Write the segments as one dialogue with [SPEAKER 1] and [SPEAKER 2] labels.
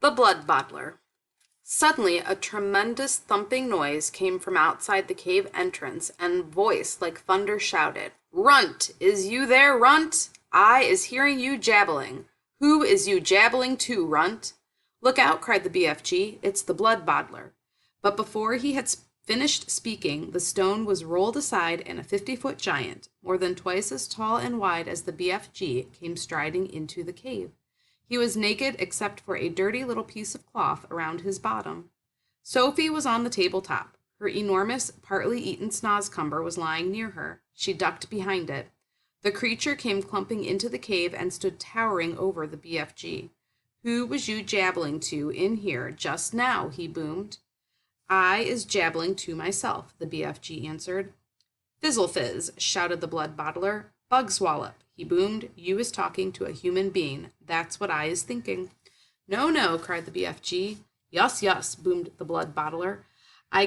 [SPEAKER 1] The Blood Bottler. Suddenly, a tremendous thumping noise came from outside the cave entrance, and a voice like thunder shouted, "Runt! Is you there, Runt? I is hearing you jabbling. Who is you jabbling to, Runt?" "Look out!" cried the BFG. "It's the Blood Bottler." But before he had finished speaking, the stone was rolled aside, and a 50-foot giant, more than twice as tall and wide as the BFG, came striding into the cave. He was naked except for a dirty little piece of cloth around his bottom. Sophie was on the tabletop. Her enormous, partly eaten snozcumber was lying near her. She ducked behind it. The creature came clumping into the cave and stood towering over the BFG. "Who was you jabbling to in here just now?" he boomed. "I is jabbling to myself," the BFG answered. "Fizzle fizz," shouted the Blood Bottler. "Bug swallop," he boomed. "You is talking to a human being. That's what I is thinking." "No, no," cried the BFG. "Yus, yus," boomed the Blood Bottler. I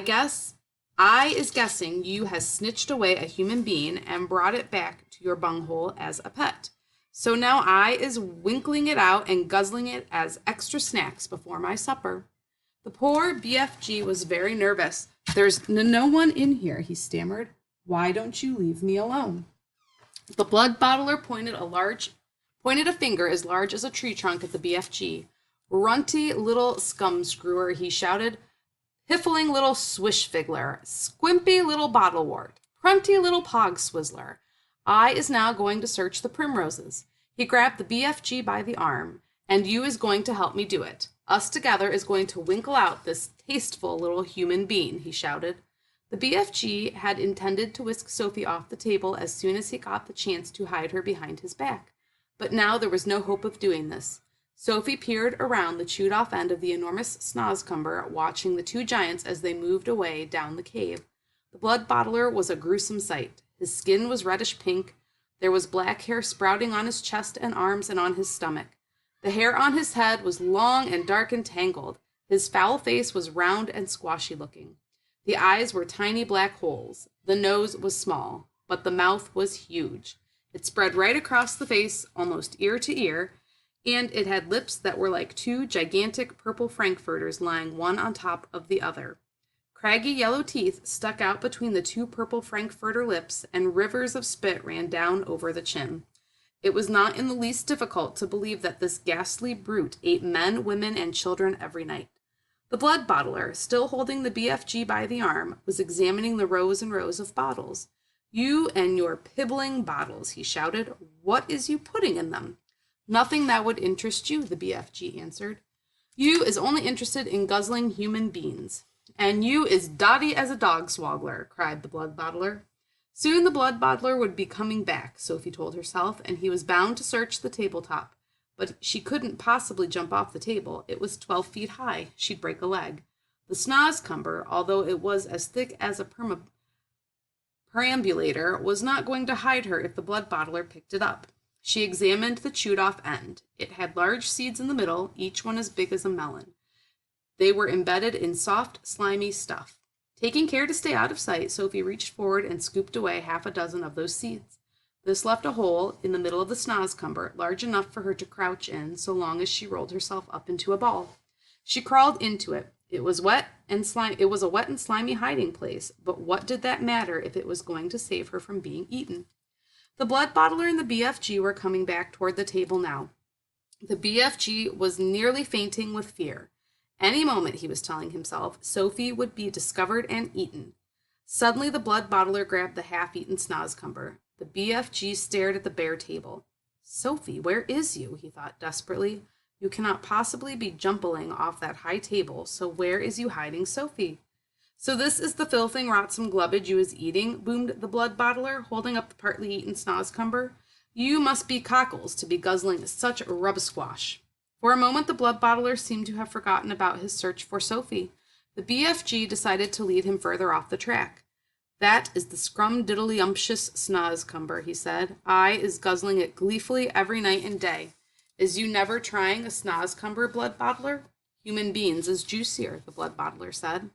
[SPEAKER 1] is guessing you has snitched away a human being and brought it back to your bunghole as a pet. So now I is winkling it out and guzzling it as extra snacks before my supper." The poor BFG was very nervous. "There's no one in here," he stammered. "Why don't you leave me alone?" The Blood Bottler pointed a finger as large as a tree trunk at the BFG. "Runty little scum-screwer," he shouted. "Piffling little swish-figgler, squimpy little bottlewort, prunty little pog-swizzler. I is now going to search the primroses." He grabbed the BFG by the arm. "And you is going to help me do it. Us together is going to winkle out this tasteful little human being," he shouted. The BFG had intended to whisk Sophie off the table as soon as he got the chance to hide her behind his back. But now there was no hope of doing this. Sophie peered around the chewed-off end of the enormous snozcumber, watching the two giants as they moved away down the cave. The Blood Bottler was a gruesome sight. His skin was reddish pink. There was black hair sprouting on his chest and arms and on his stomach. The hair on his head was long and dark and tangled. His foul face was round and squashy-looking. The eyes were tiny black holes. The nose was small, but the mouth was huge. It spread right across the face, almost ear to ear, and it had lips that were like two gigantic purple frankfurters lying one on top of the other. Craggy yellow teeth stuck out between the two purple frankfurter lips, and rivers of spit ran down over the chin. It was not in the least difficult to believe that this ghastly brute ate men, women, and children every night. The Blood Bottler, still holding the BFG by the arm, was examining the rows and rows of bottles. "You and your pibbling bottles," he shouted. "What is you putting in them?" "Nothing that would interest you," the BFG answered. "You is only interested in guzzling human beings." "And you is dotty as a dog swoggler," cried the Blood Bottler. Soon the Blood Bottler would be coming back, Sophie told herself, and he was bound to search the tabletop. But she couldn't possibly jump off the table. It was 12 feet high. She'd break a leg. The snozcumber, although it was as thick as a perambulator, was not going to hide her if the Blood Bottler picked it up. She examined the chewed-off end. It had large seeds in the middle, each one as big as a melon. They were embedded in soft, slimy stuff. Taking care to stay out of sight, Sophie reached forward and scooped away half a dozen of those seeds. This left a hole in the middle of the snozcumber, large enough for her to crouch in so long as she rolled herself up into a ball. She crawled into it. It was a wet and slimy hiding place, but what did that matter if it was going to save her from being eaten? The Blood Bottler and the BFG were coming back toward the table now. The BFG was nearly fainting with fear. Any moment, he was telling himself, Sophie would be discovered and eaten. Suddenly, the Blood Bottler grabbed the half-eaten snozcumber. The BFG stared at the bare table. "Sophie, where is you?" he thought desperately. "You cannot possibly be jumping off that high table, so where is you hiding Sophie?" "So this is the filthing rotsome glubbage you is eating," boomed the Blood Bottler, holding up the partly eaten snozcumber. "You must be cockles to be guzzling such rub-squash." For a moment the Blood Bottler seemed to have forgotten about his search for Sophie. The BFG decided to lead him further off the track. "That is the scrum-diddly-umptious snozcumber," he said. "I is guzzling it gleefully every night and day. Is you never trying a snozcumber, Blood Bottler?" "Human beings is juicier," the Blood Bottler said.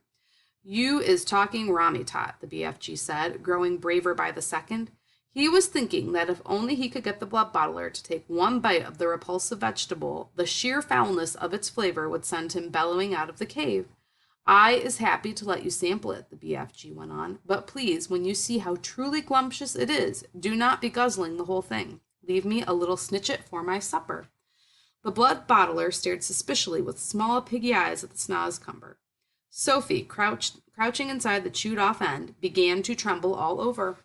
[SPEAKER 1] "You is talking rommy-tot," the BFG said, growing braver by the second. He was thinking that if only he could get the blood bottler to take one bite of the repulsive vegetable, the sheer foulness of its flavor would send him bellowing out of the cave. I is happy to let you sample it, the BFG went on, but please, when you see how truly glumptious it is, do not be guzzling the whole thing. Leave me a little snitchet for my supper. The blood bottler stared suspiciously with small piggy eyes at the snozcumber. Sophie, crouching inside the chewed-off end, began to tremble all over.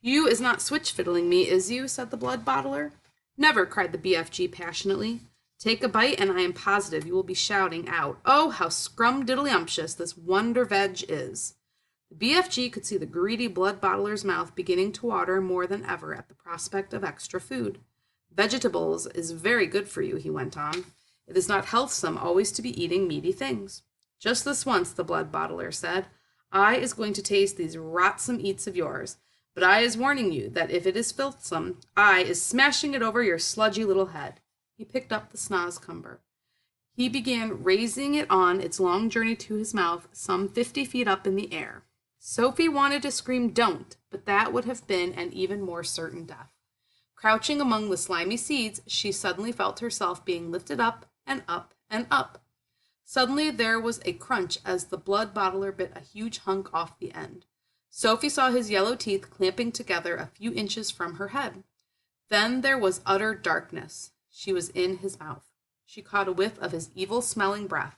[SPEAKER 1] You is not switch-fiddling me, is you? Said the blood bottler. Never, cried the BFG passionately. Take a bite, and I am positive you will be shouting out, oh, how scrum-diddly-umptious this wonder veg is. The BFG could see the greedy blood bottler's mouth beginning to water more than ever at the prospect of extra food. Vegetables is very good for you, he went on. It is not healthsome always to be eating meaty things. Just this once, the blood bottler said, I is going to taste these rotsome eats of yours, but I is warning you that if it is filthsome, I is smashing it over your sludgy little head. He picked up the snozcumber. He began raising it on its long journey to his mouth, some 50 feet up in the air. Sophie wanted to scream, don't, but that would have been an even more certain death. Crouching among the slimy seeds, she suddenly felt herself being lifted up and up and up. Suddenly there was a crunch as the blood bottler bit a huge hunk off the end. Sophie saw his yellow teeth clamping together a few inches from her head. Then there was utter darkness. She was in his mouth. She caught a whiff of his evil-smelling breath.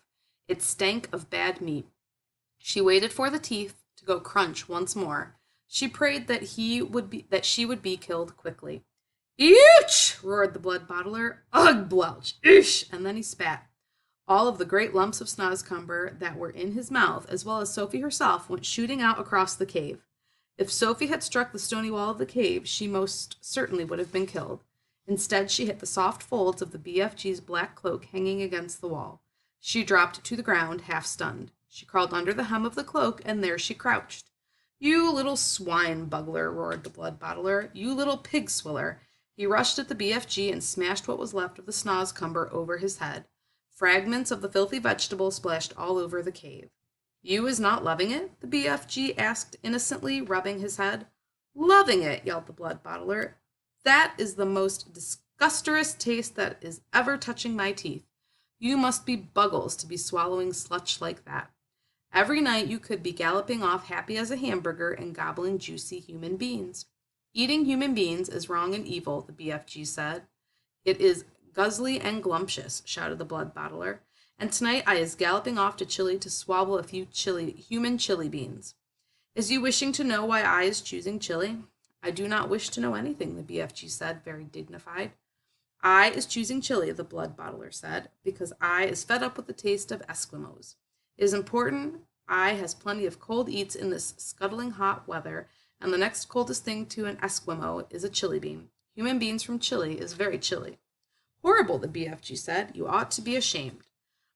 [SPEAKER 1] It stank of bad meat. She waited for the teeth to go crunch once more. She prayed that she would be killed quickly. Eesh! Roared the blood bottler. Ugh, Blelch! Eesh! And then he spat. All of the great lumps of snozcumber that were in his mouth, as well as Sophie herself, went shooting out across the cave. If Sophie had struck the stony wall of the cave, she most certainly would have been killed. Instead, she hit the soft folds of the BFG's black cloak hanging against the wall. She dropped to the ground, half stunned. She crawled under the hem of the cloak, and there she crouched. You little swine bugler, roared the blood bottler. You little pig swiller. He rushed at the BFG and smashed what was left of the snozcumber over his head. Fragments of the filthy vegetable splashed all over the cave. You is not loving it? The BFG asked innocently, rubbing his head. Loving it, yelled the blood bottler. That is the most disgusterous taste that is ever touching my teeth. You must be buggles to be swallowing sludge like that. Every night you could be galloping off happy as a hamburger and gobbling juicy human beans. Eating human beings is wrong and evil, the BFG said. It is guzzly and glumptious, shouted the blood bottler. And tonight I is galloping off to Chile to swabble a few human chili beans. Is you wishing to know why I is choosing Chile? I do not wish to know anything, the BFG said, very dignified. I is choosing Chile, the blood bottler said, because I is fed up with the taste of Eskimos. It is important I has plenty of cold eats in this scuttling hot weather, and the next coldest thing to an Eskimo is a chili bean. Human beans from Chile is very chilly. Horrible, the BFG said. You ought to be ashamed.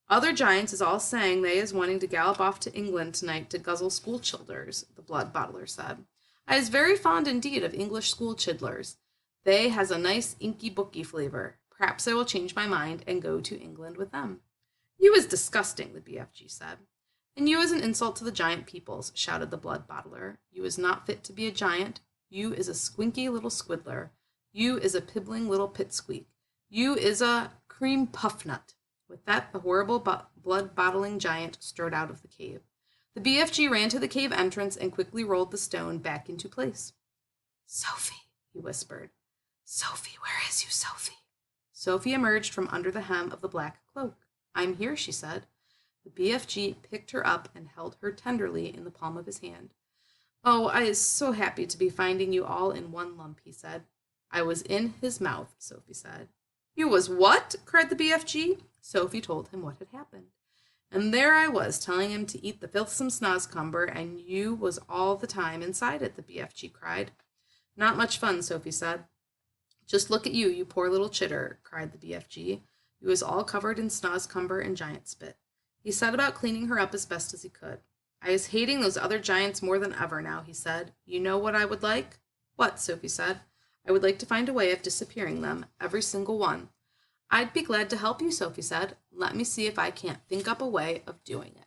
[SPEAKER 1] Other giants is all saying they is wanting to gallop off to England tonight to guzzle school childers, the blood bottler said. I is very fond indeed of English school chidlers. They has a nice inky booky flavor. Perhaps I will change my mind and go to England with them. You is disgusting, the BFG said. And you is an insult to the giant peoples, shouted the blood bottler. You is not fit to be a giant. You is a squinky little squiddler. You is a pibbling little pitsqueak. You is a cream puff nut. With that, the horrible blood-bottling giant strode out of the cave. The BFG ran to the cave entrance and quickly rolled the stone back into place. Sophie, he whispered. Sophie, where is you, Sophie? Sophie emerged from under the hem of the black cloak. I'm here, she said. The BFG picked her up and held her tenderly in the palm of his hand. Oh, I is so happy to be finding you all in one lump, he said. I was in his mouth, Sophie said. You was what? Cried the BFG. Sophie told him what had happened. And there I was, telling him to eat the filthsome snozcumber, and you was all the time inside it, the BFG cried. Not much fun, Sophie said. Just look at you, you poor little chitter, cried the BFG. He was all covered in snozcumber and giant spit. He set about cleaning her up as best as he could. I is hating those other giants more than ever now, he said. You know what I would like? What? Sophie said. I would like to find a way of disappearing them, every single one. I'd be glad to help you, Sophie said. Let me see if I can't think up a way of doing it.